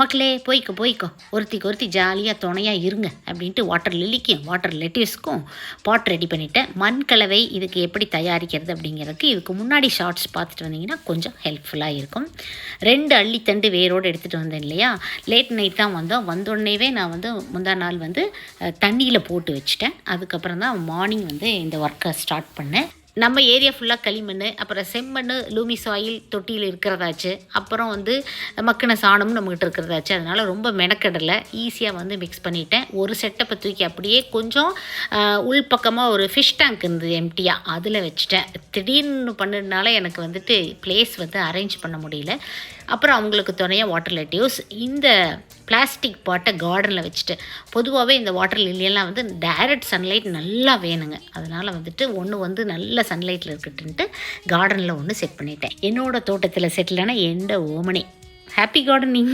மக்களே போய்க்கோ ஒருத்திக்கு ஒருத்தி ஜாலியாக துணையாக இருங்க அப்படின்ட்டு வாட்டர் லில்லிக்கும் வாட்டர் லெட்டிவ்ஸ்க்கும் பாட் ரெடி பண்ணிவிட்டேன். மண் கலவை இதுக்கு எப்படி தயாரிக்கிறது அப்படிங்கிறதுக்கு இதுக்கு முன்னாடி ஷார்ட்ஸ் பார்த்துட்டு வந்தீங்கன்னா கொஞ்சம் ஹெல்ப்ஃபுல்லாக இருக்கும். 2 அள்ளித்தண்டு வேரோடு எடுத்துகிட்டு வந்தேன் இல்லையா. லேட் நைட் தான் வந்தோடனேவே நான் முந்தா நாள் தண்ணியில் போட்டு வச்சுட்டேன். அதுக்கப்புறம் தான் மார்னிங் இந்த ஒர்க்கை ஸ்டார்ட் பண்ணேன். நம்ம ஏரியா ஃபுல்லாக களிமண், அப்புறம் செம்மண், லூமி சாயில் தொட்டியில் இருக்கிறதாச்சு, அப்புறம் மக்கின சாணமும் நம்மகிட்ட இருக்கிறதாச்சு. அதனால் ரொம்ப மெனக்கடலை ஈஸியாக மிக்ஸ் பண்ணிட்டேன். ஒரு செட்டப்பை தூக்கி அப்படியே கொஞ்சம் உள்பக்கமாக ஒரு ஃபிஷ் டேங்க் இருந்தது எம்டியாக, அதில் வச்சுட்டேன். திடீர்னு பண்ணதுனால எனக்கு பிளேஸ் அரேஞ்ச் பண்ண முடியல. அப்புறம் அவங்களுக்கு துணையாக வாட்டர் லெட்டிவ்ஸ் இந்த பிளாஸ்டிக் பாட்டை கார்டனில் வச்சுட்டு, பொதுவாகவே இந்த வாட்டர் லில்லியெல்லாம் டைரக்ட் சன்லைட் நல்லா வேணுங்க. அதனால் ஒன்று நல்ல சன்லைட்டில் இருக்கட்டுன்ட்டு கார்டனில் ஒன்று செட் பண்ணிட்டேன். என்னோடய தோட்டத்தில் செட்டிலான எண்ட ஓமனே. Happy gardening.